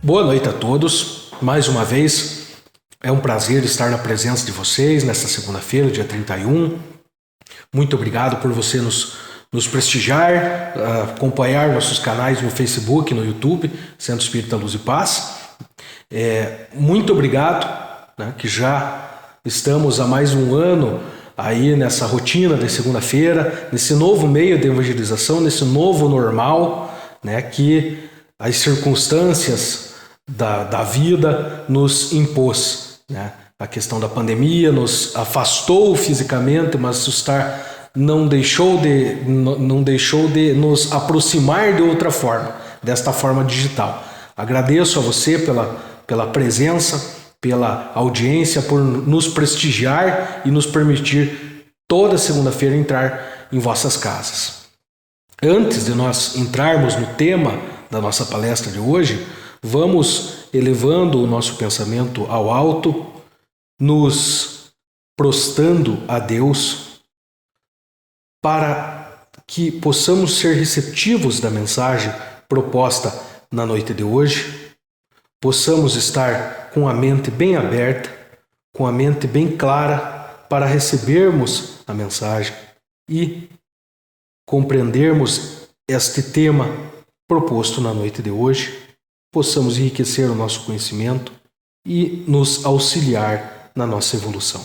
Boa noite a todos. Mais uma vez, é um prazer estar na presença de vocês nesta segunda-feira, dia 31. Muito obrigado por você nos prestigiar, acompanhar nossos canais no Facebook, no YouTube, Centro Espírita Luz e Paz. Muito obrigado, né, que já estamos há mais um ano aí nessa rotina de segunda-feira, nesse novo meio de evangelização, nesse novo normal, né, que as circunstâncias da vida nos impôs, né? A questão da pandemia nos afastou fisicamente, mas não deixou de nos aproximar de outra forma, desta forma digital. Agradeço a você pela presença, pela audiência, por nos prestigiar e nos permitir toda segunda-feira entrar em vossas casas. Antes de nós entrarmos no tema da nossa palestra de hoje, vamos elevando o nosso pensamento ao alto, nos prostrando a Deus, para que possamos ser receptivos da mensagem proposta na noite de hoje, possamos estar com a mente bem aberta, com a mente bem clara, para recebermos a mensagem e compreendermos este tema proposto na noite de hoje, possamos enriquecer o nosso conhecimento e nos auxiliar na nossa evolução.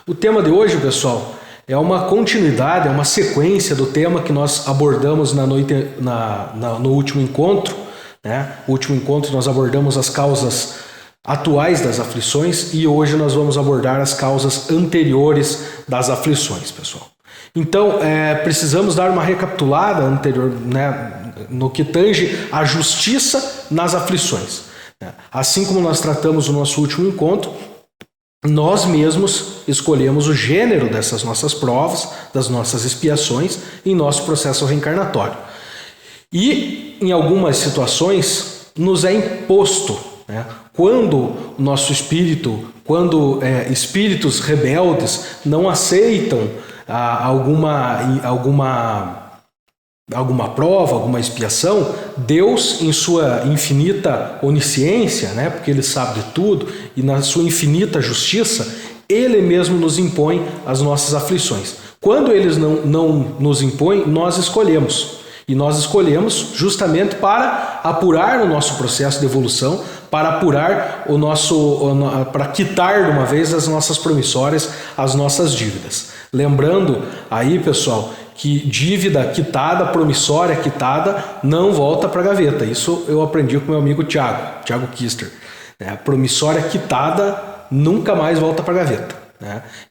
O tema de hoje, pessoal, é uma continuidade, é uma sequência do tema que nós abordamos no último encontro, né? No último encontro nós abordamos as causas atuais das aflições e hoje nós vamos abordar as causas anteriores das aflições, pessoal. Então, precisamos dar uma recapitulada anterior, né, no que tange a justiça nas aflições. Assim como nós tratamos no nosso último encontro, nós mesmos escolhemos o gênero dessas nossas provas, das nossas expiações em nosso processo reencarnatório. E, em algumas situações, nos é imposto, né, quando o nosso espírito, espíritos rebeldes não aceitam alguma prova, alguma expiação, Deus, em sua infinita onisciência, né, porque Ele sabe de tudo, e na sua infinita justiça, Ele mesmo nos impõe as nossas aflições. Quando Ele não nos impõe, nós escolhemos. E nós escolhemos justamente para apurar o nosso processo de evolução, para apurar para quitar de uma vez as nossas promissórias, as nossas dívidas. Lembrando aí, pessoal, que dívida quitada, promissória quitada, não volta para a gaveta. Isso eu aprendi com meu amigo Tiago Kister. Promissória quitada nunca mais volta para a gaveta.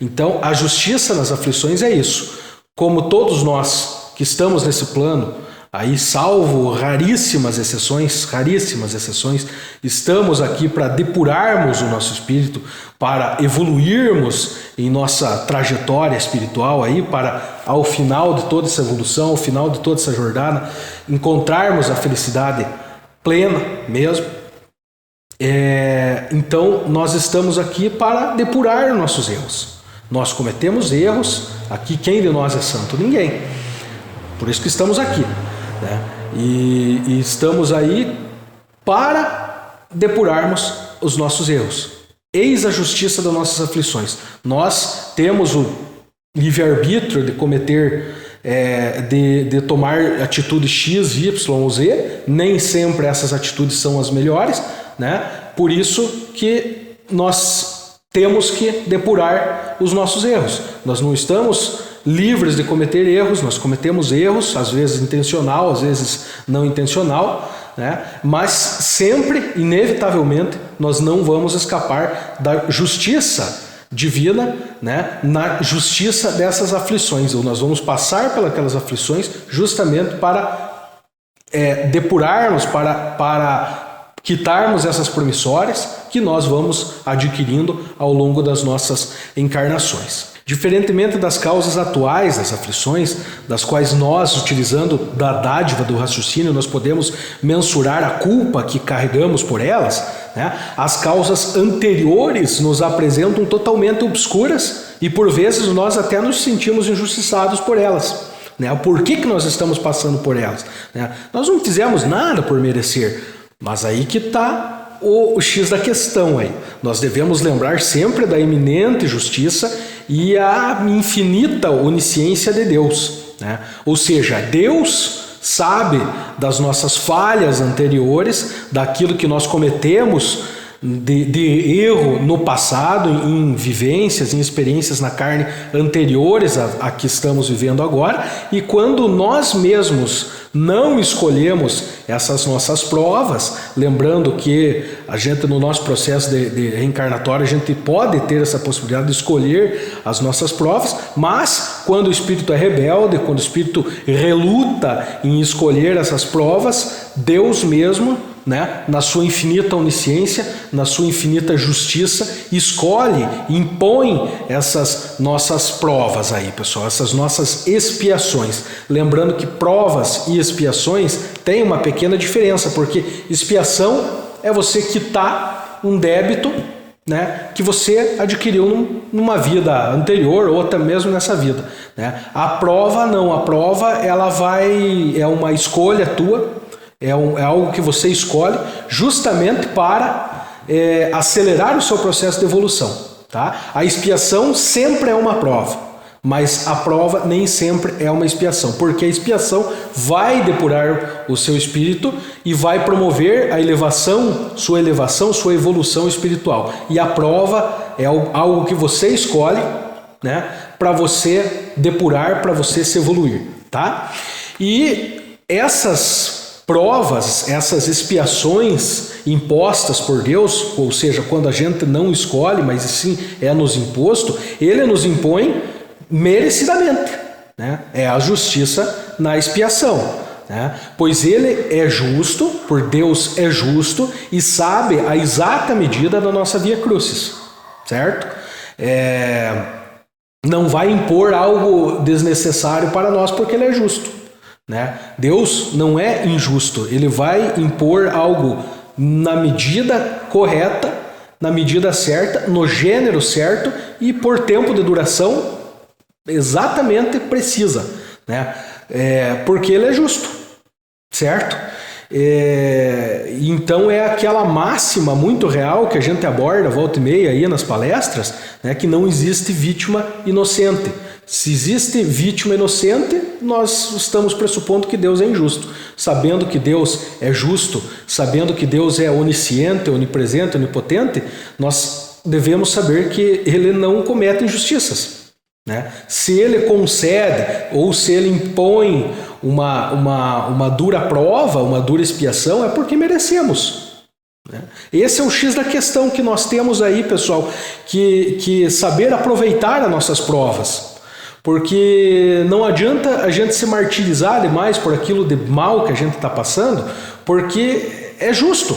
Então, a justiça nas aflições é isso. Como todos nós que estamos nesse plano, aí, salvo raríssimas exceções, estamos aqui para depurarmos o nosso espírito, para evoluirmos em nossa trajetória espiritual, aí, para, ao final de toda essa evolução, ao final de toda essa jornada, encontrarmos a felicidade plena mesmo. Então, nós estamos aqui para depurar nossos erros. Nós cometemos erros, aqui quem de nós é santo? Ninguém. Por isso que estamos aqui. E estamos aí para depurarmos os nossos erros. Eis a justiça das nossas aflições. Nós temos o livre-arbítrio de cometer, de tomar atitudes X, Y ou Z. Nem sempre essas atitudes são as melhores, né? Por isso que nós temos que depurar os nossos erros. Nós não estamos livres de cometer erros, nós cometemos erros, às vezes intencional, às vezes não intencional, né? Mas sempre, inevitavelmente, nós não vamos escapar da justiça divina, né? Na justiça dessas aflições, ou nós vamos passar pelas aflições justamente para depurarmos, para quitarmos essas promissórias que nós vamos adquirindo ao longo das nossas encarnações. Diferentemente das causas atuais das aflições, das quais nós, utilizando da dádiva do raciocínio, nós podemos mensurar a culpa que carregamos por elas, né? As causas anteriores nos apresentam totalmente obscuras e por vezes nós até nos sentimos injustiçados por elas. Por que nós estamos passando por elas? Nós não fizemos nada por merecer. Mas aí que está o X da questão aí. Nós devemos lembrar sempre da iminente justiça e a infinita onisciência de Deus, né? Ou seja, Deus sabe das nossas falhas anteriores, daquilo que nós cometemos de erro no passado, em vivências, em experiências na carne anteriores a que estamos vivendo agora, e quando nós mesmos não escolhemos essas nossas provas, lembrando que a gente no nosso processo de reencarnatório a gente pode ter essa possibilidade de escolher as nossas provas, mas quando o espírito é rebelde, quando o espírito reluta em escolher essas provas, Deus mesmo, né, na sua infinita onisciência, na sua infinita justiça, escolhe, impõe essas nossas provas aí, pessoal, essas nossas expiações. Lembrando que provas e expiações têm uma pequena diferença, porque expiação é você quitar um débito, né, que você adquiriu numa vida anterior ou até mesmo nessa vida, né? A prova não, a prova é uma escolha tua. É algo que você escolhe justamente para acelerar o seu processo de evolução, tá? A expiação sempre é uma prova, mas a prova nem sempre é uma expiação, porque a expiação vai depurar o seu espírito e vai promover a elevação, sua evolução espiritual. E a prova é algo que você escolhe, né, para você depurar, para você se evoluir, tá? E essas provas, essas expiações impostas por Deus, ou seja, quando a gente não escolhe, mas sim é nos imposto, Ele nos impõe merecidamente, né? É a justiça na expiação, né? Pois Ele é justo, por Deus é justo e sabe a exata medida da nossa via crucis, certo? Não vai impor algo desnecessário para nós porque Ele é justo, né? Deus não é injusto, Ele vai impor algo na medida correta, na medida certa, no gênero certo e por tempo de duração exatamente precisa, né? Porque Ele é justo, certo? Então é aquela máxima muito real que a gente aborda volta e meia aí nas palestras, né, que não existe vítima inocente. Se existe vítima inocente, nós estamos pressupondo que Deus é injusto. Sabendo que Deus é justo, sabendo que Deus é onisciente, onipresente, onipotente, nós devemos saber que Ele não comete injustiças, né? Se Ele concede ou se Ele impõe uma dura prova, uma dura expiação, é porque merecemos, né? Esse é o X da questão que nós temos aí, pessoal, que saber aproveitar as nossas provas. Porque não adianta a gente se martirizar demais por aquilo de mal que a gente está passando, porque é justo.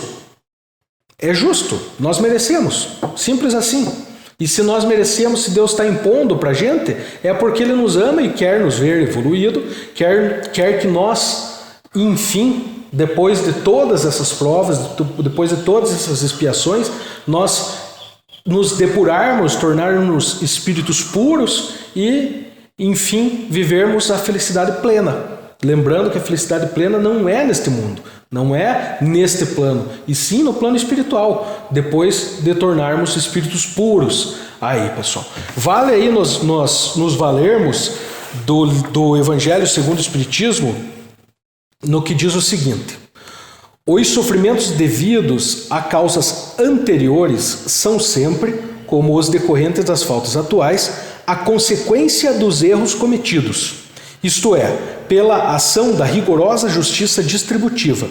É justo, nós merecemos, simples assim. E se nós merecemos, se Deus está impondo para a gente, é porque Ele nos ama e quer nos ver evoluído, quer que nós, enfim, depois de todas essas provas, depois de todas essas expiações, nós nos depurarmos, tornarmos espíritos puros e, enfim, vivermos a felicidade plena. Lembrando que a felicidade plena não é neste mundo, não é neste plano, e sim no plano espiritual, depois de tornarmos espíritos puros. Aí, pessoal, vale aí nós nos valermos do Evangelho segundo o Espiritismo, no que diz o seguinte: os sofrimentos devidos a causas anteriores são sempre, como os decorrentes das faltas atuais, a consequência dos erros cometidos, isto é, pela ação da rigorosa justiça distributiva.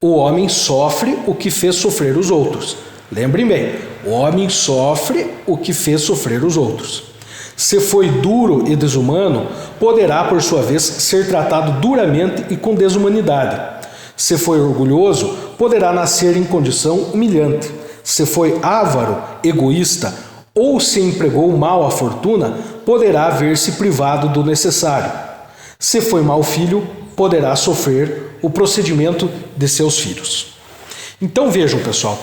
O homem sofre o que fez sofrer os outros. Lembrem bem, o homem sofre o que fez sofrer os outros. Se foi duro e desumano, poderá, por sua vez, ser tratado duramente e com desumanidade. Se foi orgulhoso, poderá nascer em condição humilhante. Se foi avaro, egoísta, ou se empregou mal a fortuna, poderá ver-se privado do necessário. Se foi mau filho, poderá sofrer o procedimento de seus filhos. Então vejam, pessoal,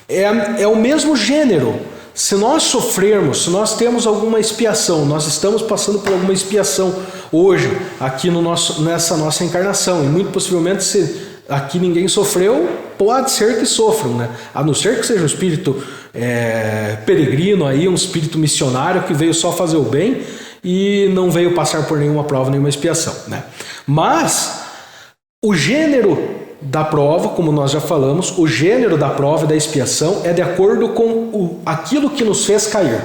é o mesmo gênero. Se nós sofrermos, se nós temos alguma expiação, nós estamos passando por alguma expiação hoje, aqui nessa nossa encarnação, e muito possivelmente se aqui ninguém sofreu, pode ser que sofram, né? A não ser que seja um espírito peregrino aí, um espírito missionário que veio só fazer o bem e não veio passar por nenhuma prova, nenhuma expiação, né? Mas o gênero da prova, como nós já falamos, o gênero da prova e da expiação é de acordo com aquilo que nos fez cair,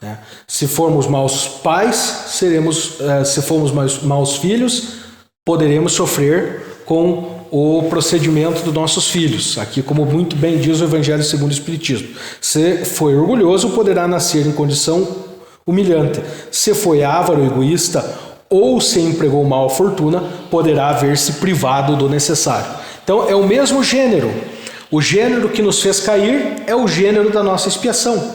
né? Se formos maus pais, se formos maus filhos, poderemos sofrer com o procedimento dos nossos filhos. Aqui, como muito bem diz o Evangelho segundo o Espiritismo, se foi orgulhoso, poderá nascer em condição humilhante. Se foi avaro, egoísta ou se empregou mal a fortuna, poderá ver-se privado do necessário. Então é o mesmo gênero. O gênero que nos fez cair é o gênero da nossa expiação,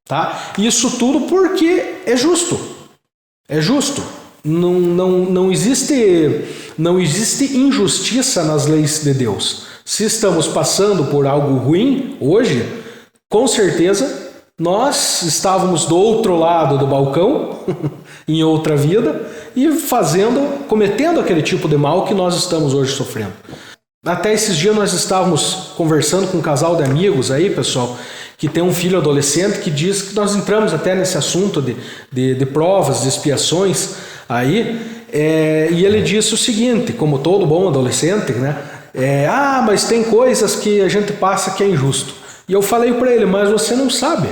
tá? Isso tudo porque é justo. É justo. Não existe injustiça nas leis de Deus. Se estamos passando por algo ruim hoje, com certeza nós estávamos do outro lado do balcão, em outra vida, e cometendo aquele tipo de mal que nós estamos hoje sofrendo. Até esses dias nós estávamos conversando com um casal de amigos aí, pessoal, que tem um filho adolescente que diz que nós entramos até nesse assunto de provas, de expiações aí, e ele disse o seguinte, como todo bom adolescente, né? Mas tem coisas que a gente passa que é injusto. E eu falei para ele, mas você não sabe,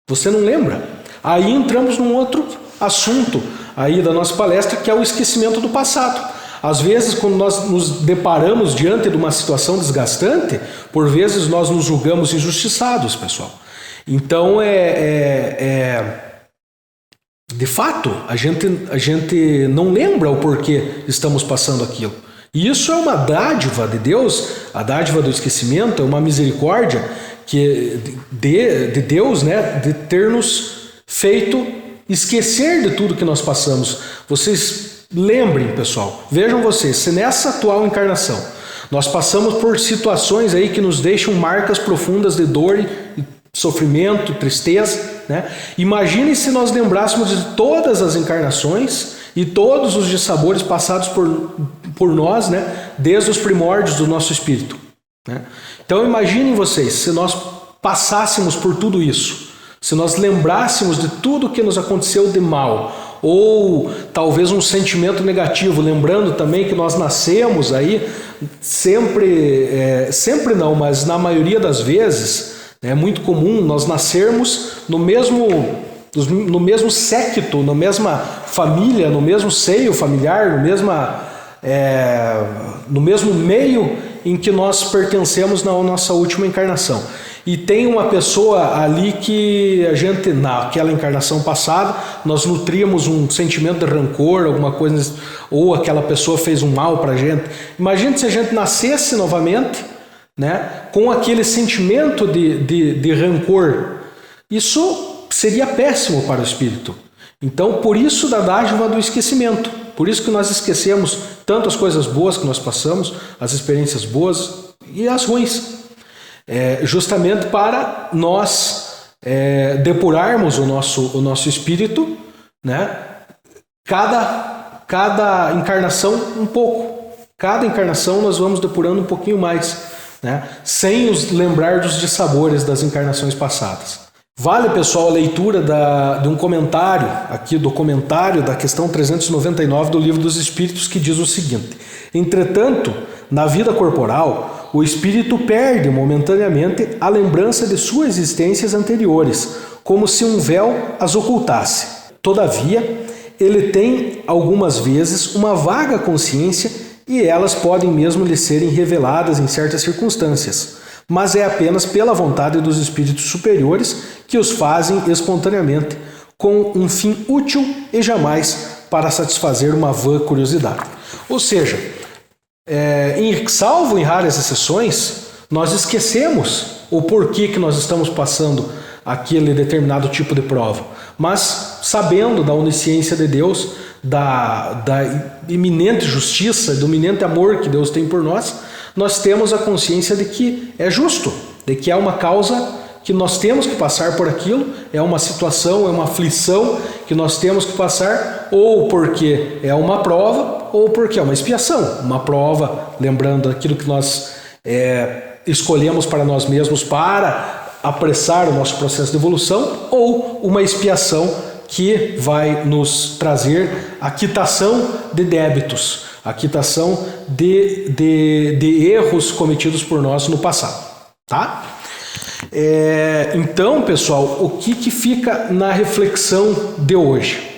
você não lembra. Aí entramos num outro assunto aí da nossa palestra, que é o esquecimento do passado. Às vezes, quando nós nos deparamos diante de uma situação desgastante, por vezes nós nos julgamos injustiçados, pessoal. Então, de fato, a gente não lembra o porquê estamos passando aquilo. E isso é uma dádiva de Deus, a dádiva do esquecimento, é uma misericórdia de Deus, né, de ter nos feito esquecer de tudo que nós passamos. Vocês lembrem, pessoal, vejam vocês, se nessa atual encarnação nós passamos por situações aí que nos deixam marcas profundas de dor, sofrimento, tristeza, né? Imaginem se nós lembrássemos de todas as encarnações e todos os dissabores passados por nós, né? Desde os primórdios do nosso espírito, né? Então imaginem vocês, se nós passássemos por tudo isso, se nós lembrássemos de tudo que nos aconteceu de mal, ou talvez um sentimento negativo, lembrando também que nós nascemos aí, sempre não, mas na maioria das vezes, é muito comum nós nascermos no mesmo séquito, na mesma família, no mesmo seio familiar, no mesmo meio em que nós pertencemos na nossa última encarnação. E tem uma pessoa ali que a gente, naquela encarnação passada, nós nutríamos um sentimento de rancor, alguma coisa, ou aquela pessoa fez um mal para a gente. Imagine se a gente nascesse novamente, né, com aquele sentimento de rancor. Isso seria péssimo para o espírito. Então, por isso da dádiva do esquecimento. Por isso que nós esquecemos tanto as coisas boas que nós passamos, as experiências boas e as ruins. Justamente para nós depurarmos o nosso espírito, né? Cada encarnação um pouco. Cada encarnação nós vamos depurando um pouquinho mais, né? Sem os lembrar dos dissabores das encarnações passadas. Vale, pessoal, a leitura de um comentário, aqui do comentário da questão 399 do Livro dos Espíritos, que diz o seguinte: entretanto, na vida corporal, o espírito perde momentaneamente a lembrança de suas existências anteriores, como se um véu as ocultasse. Todavia, ele tem algumas vezes uma vaga consciência e elas podem mesmo lhe serem reveladas em certas circunstâncias, mas é apenas pela vontade dos espíritos superiores que os fazem espontaneamente, com um fim útil e jamais para satisfazer uma vã curiosidade. Ou seja, salvo em raras exceções, nós esquecemos o porquê que nós estamos passando aquele determinado tipo de prova, mas sabendo da onisciência de Deus, da iminente justiça, do iminente amor que Deus tem por nós temos a consciência de que é justo, de que é uma causa que nós temos que passar por aquilo, é uma situação, é uma aflição que nós temos que passar, ou porque é uma prova, ou porque é uma expiação. Uma prova, lembrando aquilo que nós escolhemos para nós mesmos para apressar o nosso processo de evolução, ou uma expiação que vai nos trazer a quitação de débitos, a quitação de erros cometidos por nós no passado, tá? Então, pessoal, o que fica na reflexão de hoje?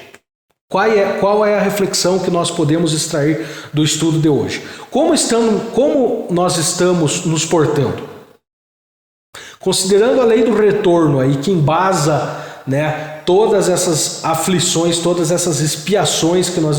Qual é a reflexão que nós podemos extrair do estudo de hoje? Como nós estamos nos portando? Considerando a lei do retorno aí, que embasa, né, todas essas aflições, todas essas expiações que nós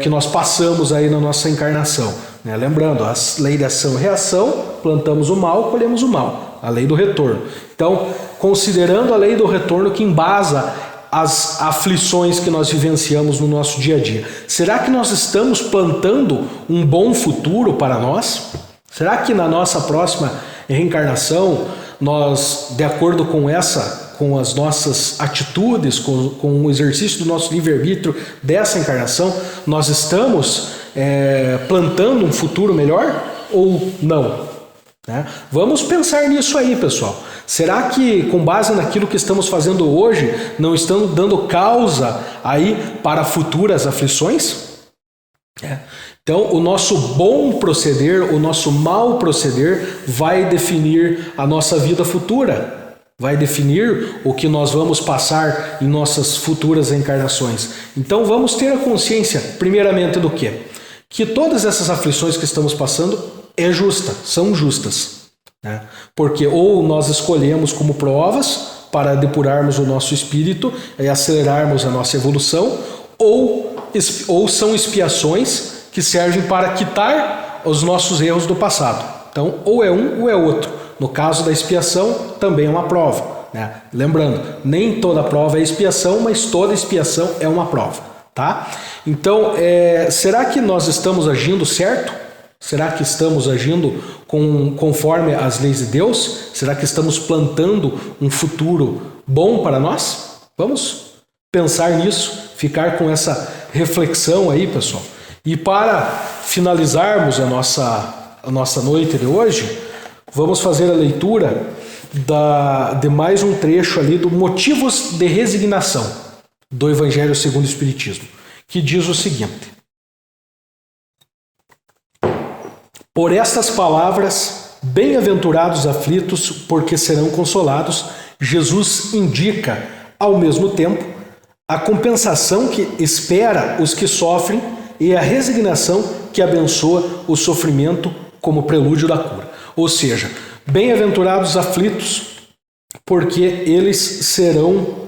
que nós passamos aí na nossa encarnação, né? Lembrando, a lei de ação e reação, plantamos o mal, colhemos o mal, a lei do retorno. Então, considerando a lei do retorno que embasa as aflições que nós vivenciamos no nosso dia a dia, será que nós estamos plantando um bom futuro para nós? Será que na nossa próxima reencarnação, nós, de acordo com as nossas atitudes, com o exercício do nosso livre-arbítrio dessa encarnação, nós estamos plantando um futuro melhor ou não? Né? Vamos pensar nisso aí, pessoal. Será que, com base naquilo que estamos fazendo hoje, não estamos dando causa aí para futuras aflições? Então, o nosso bom proceder, o nosso mau proceder vai definir a nossa vida futura, vai definir o que nós vamos passar em nossas futuras encarnações. Então, vamos ter a consciência, primeiramente, do quê? Que todas essas aflições que estamos passando são justas, né? Porque ou nós escolhemos como provas para depurarmos o nosso espírito e acelerarmos a nossa evolução, ou são expiações que servem para quitar os nossos erros do passado. Então, ou é um ou é outro. No caso da expiação, também é uma prova, né? Lembrando, nem toda prova é expiação, mas toda expiação é uma prova, tá? Então, será que nós estamos agindo certo? Será que estamos agindo conforme as leis de Deus? Será que estamos plantando um futuro bom para nós? Vamos pensar nisso, ficar com essa reflexão aí, pessoal. E para finalizarmos a nossa noite de hoje, vamos fazer a leitura de mais um trecho ali do Motivos de Resignação do Evangelho segundo o Espiritismo, que diz o seguinte: por estas palavras, bem-aventurados aflitos, porque serão consolados, Jesus indica, ao mesmo tempo, a compensação que espera os que sofrem e a resignação que abençoa o sofrimento como prelúdio da cura. Ou seja, bem-aventurados aflitos, porque eles serão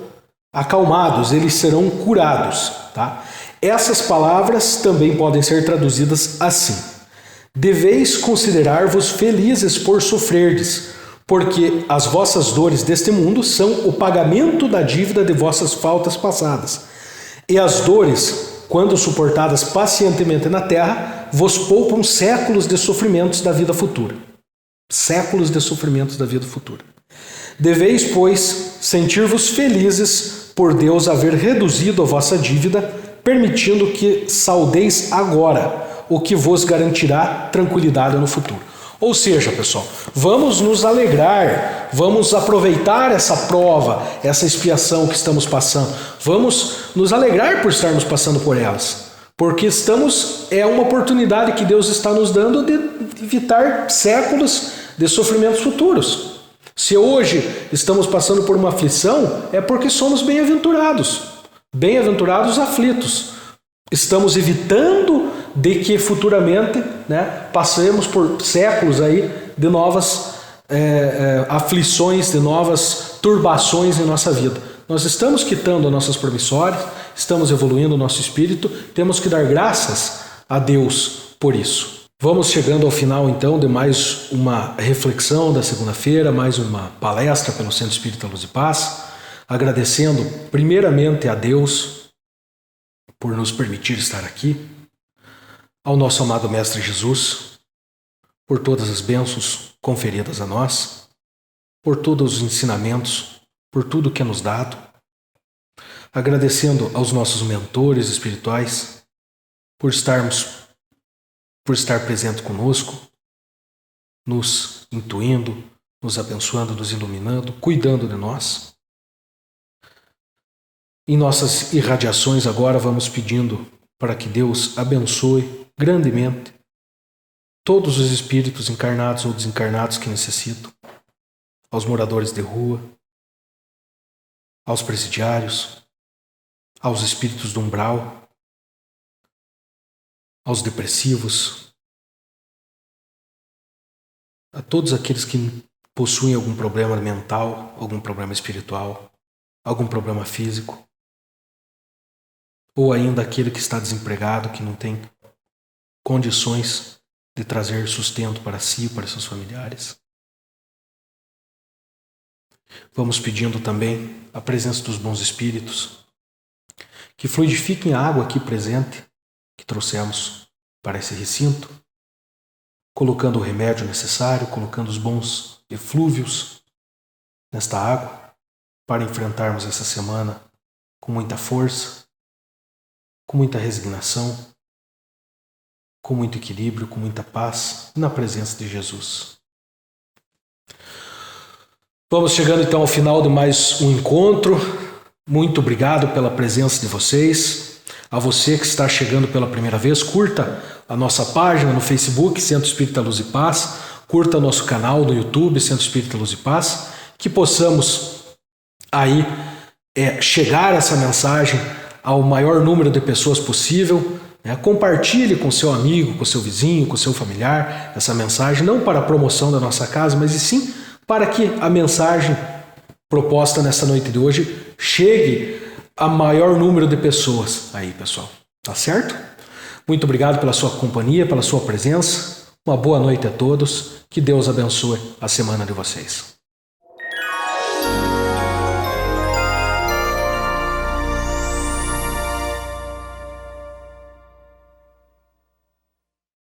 acalmados, eles serão curados, tá? Essas palavras também podem ser traduzidas assim: deveis considerar-vos felizes por sofrerdes, porque as vossas dores deste mundo são o pagamento da dívida de vossas faltas passadas. E as dores, quando suportadas pacientemente na terra, vos poupam séculos de sofrimentos da vida futura. Séculos de sofrimentos da vida futura. Deveis, pois, sentir-vos felizes por Deus haver reduzido a vossa dívida, permitindo que saudeis agora, o que vos garantirá tranquilidade no futuro. Ou seja, pessoal, vamos nos alegrar, vamos aproveitar essa prova, essa expiação que estamos passando, vamos nos alegrar por estarmos passando por elas, porque é uma oportunidade que Deus está nos dando de evitar séculos de sofrimentos futuros. Se hoje estamos passando por uma aflição, é porque somos bem-aventurados, bem-aventurados aflitos. Estamos evitando de que futuramente, né, passemos por séculos aí de novas aflições, de novas turbações em nossa vida. Nós estamos quitando as nossas promissórias, estamos evoluindo o nosso espírito, temos que dar graças a Deus por isso. Vamos chegando ao final então de mais uma reflexão da segunda-feira, mais uma palestra pelo Centro Espírita Luz e Paz, agradecendo primeiramente a Deus por nos permitir estar aqui, ao nosso amado Mestre Jesus, por todas as bênçãos conferidas a nós, por todos os ensinamentos, por tudo que é nos dado, agradecendo aos nossos mentores espirituais por estar presente conosco, nos intuindo, nos abençoando, nos iluminando, cuidando de nós. Em nossas irradiações agora vamos pedindo para que Deus abençoe grandemente todos os espíritos encarnados ou desencarnados que necessitam, aos moradores de rua, aos presidiários, aos espíritos do umbral, aos depressivos, a todos aqueles que possuem algum problema mental, algum problema espiritual, algum problema físico, ou ainda aquele que está desempregado, que não tem condições de trazer sustento para si e para seus familiares. Vamos pedindo também a presença dos bons espíritos, que fluidifiquem a água aqui presente, que trouxemos para esse recinto, colocando o remédio necessário, colocando os bons eflúvios nesta água, para enfrentarmos essa semana com muita força, com muita resignação, com muito equilíbrio, com muita paz, na presença de Jesus. Vamos chegando então ao final de mais um encontro. Muito obrigado pela presença de vocês. A você que está chegando pela primeira vez, curta a nossa página no Facebook, Centro Espírita Luz e Paz, curta nosso canal no YouTube, Centro Espírita Luz e Paz, que possamos aí chegar essa mensagem ao maior número de pessoas possível. Compartilhe com seu amigo, com seu vizinho, com seu familiar essa mensagem, não para a promoção da nossa casa, mas e sim para que a mensagem proposta nessa noite de hoje chegue a maior número de pessoas aí, pessoal. Tá certo? Muito obrigado pela sua companhia, pela sua presença. Uma boa noite a todos. Que Deus abençoe a semana de vocês.